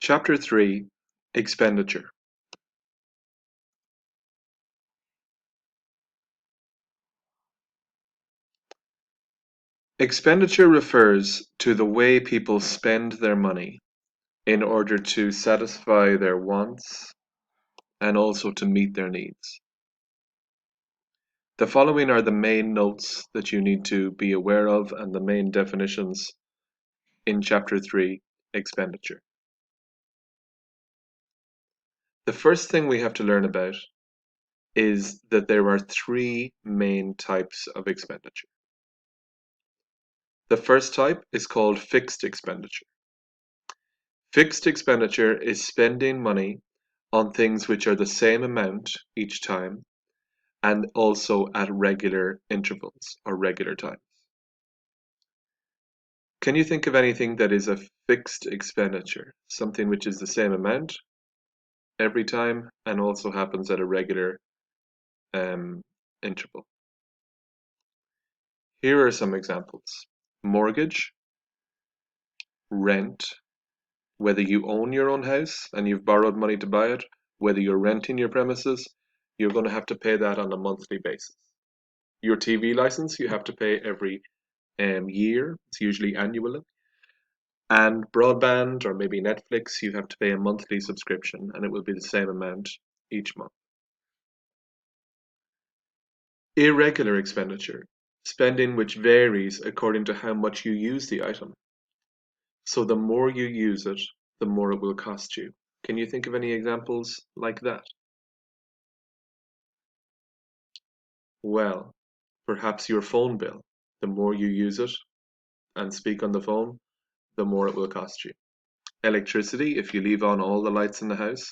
Chapter 3 Expenditure. Expenditure refers to the way people spend their money in order to satisfy their wants and also to meet their needs. The following are the main notes that you need to be aware of and the main definitions in Chapter 3 Expenditure. The first thing we have to learn about is that there are three main types of expenditure. The first type is called fixed expenditure. Fixed expenditure is spending money on things which are the same amount each time and also at regular intervals or regular times. Can you think of anything that is a fixed expenditure? Something which is the same amount every time and also happens at a regular interval. Here are some examples. Mortgage, rent, whether you own your own house and you've borrowed money to buy it, whether you're renting your premises, you're going to have to pay that on a monthly basis. Your TV license, you have to pay every year, it's usually annually. And broadband or maybe Netflix, you have to pay a monthly subscription and it will be the same amount each month. Irregular expenditure, spending which varies according to how much you use the item. So the more you use it, the more it will cost you. Can you think of any examples like that? Well, perhaps your phone bill. The more you use it and speak on the phone, the more it will cost you. Electricity, if you leave on all the lights in the house,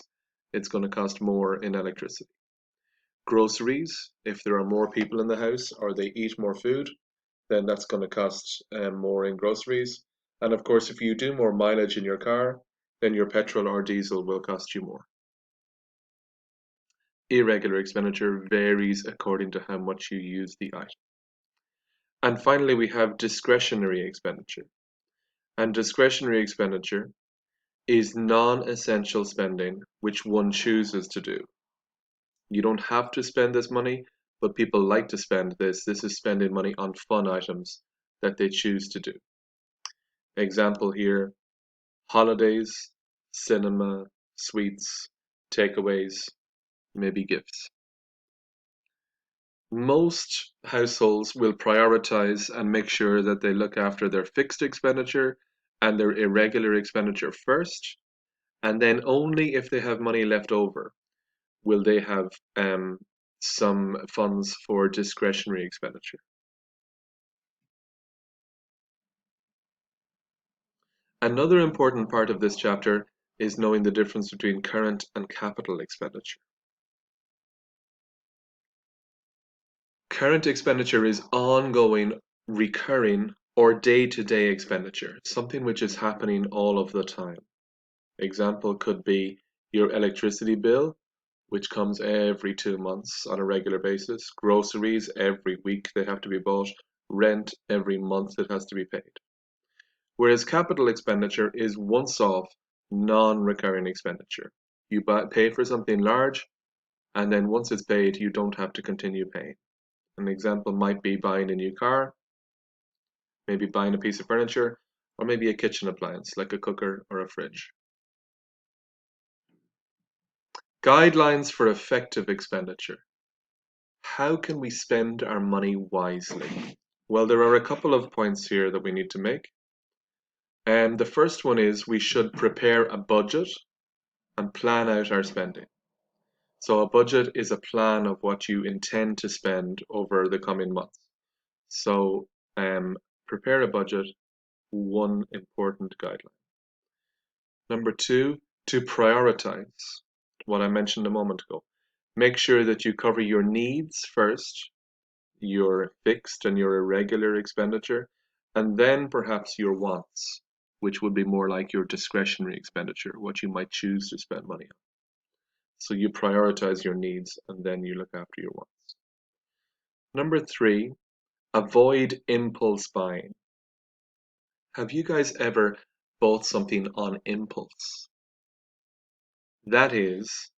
it's going to cost more in electricity. Groceries, if there are more people in the house or they eat more food, then that's going to cost more in groceries. And of course, if you do more mileage in your car, then your petrol or diesel will cost you more. Irregular expenditure varies according to how much you use the item. And finally, we have discretionary expenditure. And discretionary expenditure is non-essential spending which one chooses to do. You don't have to spend this money, but people like to spend this. This is spending money on fun items that they choose to do. Example here, holidays, cinema, sweets, takeaways, maybe gifts. Most households will prioritize and make sure that they look after their fixed expenditure and their irregular expenditure first, and then only if they have money left over will they have some funds for discretionary expenditure. Another important part of this chapter is knowing the difference between current and capital expenditure. Current expenditure is ongoing, recurring, or day-to-day expenditure, something which is happening all of the time. Example could be your electricity bill, which comes every 2 months on a regular basis. Groceries, every week they have to be bought. Rent, every month it has to be paid. Whereas capital expenditure is once-off, non-recurring expenditure. You pay for something large, and then once it's paid, you don't have to continue paying. An example might be buying a new car, maybe buying a piece of furniture, or maybe a kitchen appliance like a cooker or a fridge. Guidelines for effective expenditure. How can we spend our money wisely? Well, there are a couple of points here that we need to make. And the first one is we should prepare a budget and plan out our spending. So a budget is a plan of what you intend to spend over the coming months. So prepare a budget, one important guideline. Number two, to prioritize what I mentioned a moment ago. Make sure that you cover your needs first, your fixed and your irregular expenditure, and then perhaps your wants, which would be more like your discretionary expenditure, what you might choose to spend money on. So you prioritize your needs and then you look after your wants. Number three, avoid impulse buying. Have you guys ever bought something on impulse? That is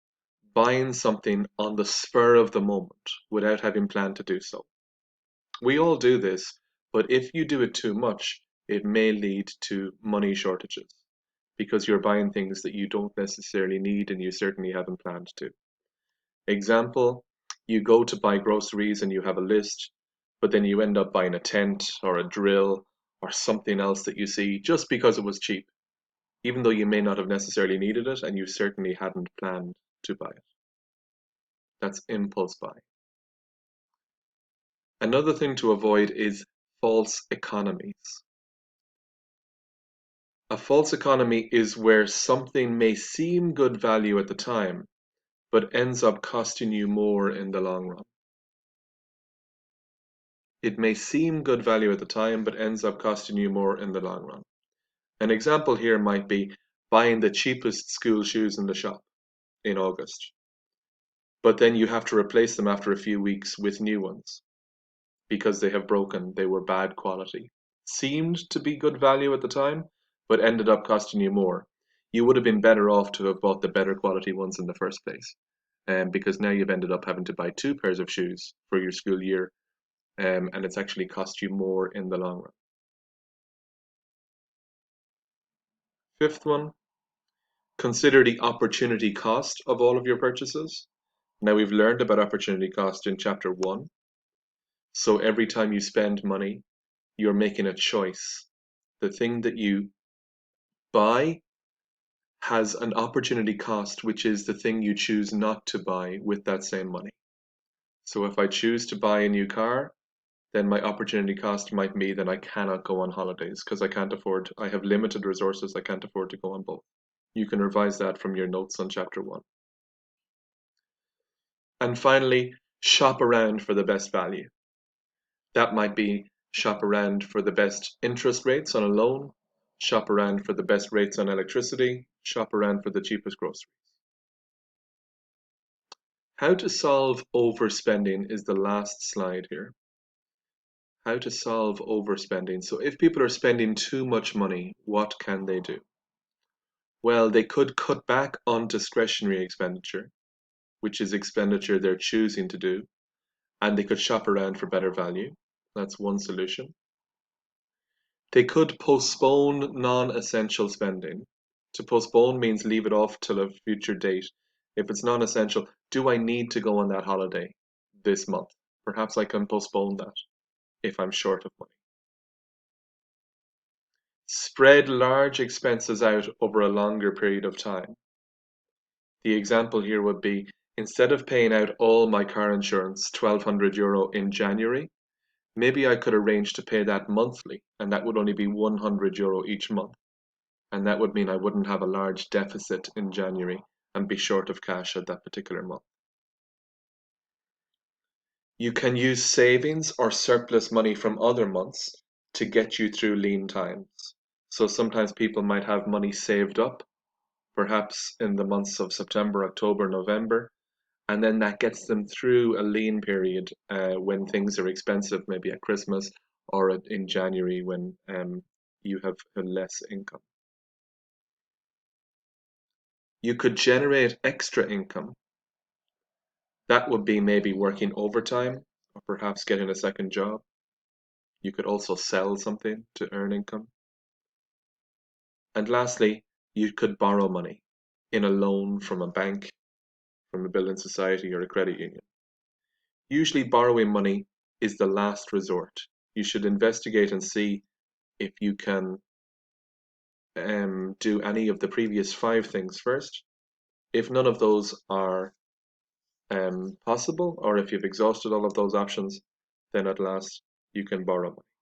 buying something on the spur of the moment without having planned to do so. We all do this, but if you do it too much, it may lead to money shortages because you're buying things that you don't necessarily need and you certainly haven't planned to. Example, you go to buy groceries and you have a list, but then you end up buying a tent or a drill or something else that you see just because it was cheap, even though you may not have necessarily needed it and you certainly hadn't planned to buy it. That's impulse buy. Another thing to avoid is false economies. A false economy is where something may seem good value at the time, but ends up costing you more in the long run. It may seem good value at the time, but ends up costing you more in the long run. An example here might be buying the cheapest school shoes in the shop in August, but then you have to replace them after a few weeks with new ones because they have broken, they were bad quality. Seemed to be good value at the time, but ended up costing you more. You would have been better off to have bought the better quality ones in the first place. Because now you've ended up having to buy two pairs of shoes for your school year, and it's actually cost you more in the long run. Fifth one, consider the opportunity cost of all of your purchases. Now we've learned about opportunity cost in chapter 1. So every time you spend money, you're making a choice. The thing that you buy has an opportunity cost, which is the thing you choose not to buy with that same money. So if I choose to buy a new car, then my opportunity cost might be that I cannot go on holidays because I have limited resources, I can't afford to go on both. You can revise that from your notes on chapter 1. And finally, shop around for the best value. That might be shop around for the best interest rates on a loan, shop around for the best rates on electricity, shop around for the cheapest groceries. How to solve overspending is the last slide here. How to solve overspending. So if people are spending too much money, what can they do? Well, they could cut back on discretionary expenditure, which is expenditure they're choosing to do, and they could shop around for better value. That's one solution. They could postpone non-essential spending. To postpone means leave it off till a future date. If it's non-essential, do I need to go on that holiday this month? Perhaps I can postpone that if I'm short of money. Spread large expenses out over a longer period of time. The example here would be, instead of paying out all my car insurance, €1,200 in January, maybe I could arrange to pay that monthly, and that would only be €100 each month. And that would mean I wouldn't have a large deficit in January and be short of cash at that particular month. You can use savings or surplus money from other months to get you through lean times. So sometimes people might have money saved up, perhaps in the months of September, October, November, and then that gets them through a lean period when things are expensive, maybe at Christmas or in January when you have less income. You could generate extra income. That would be maybe working overtime or perhaps getting a second job. You could also sell something to earn income. And lastly, you could borrow money in a loan from a bank, from a building society or a credit union. Usually borrowing money is the last resort. You should investigate and see if you can do any of the previous 5 things first. If none of those are possible, or if you've exhausted all of those options, then at last you can borrow money.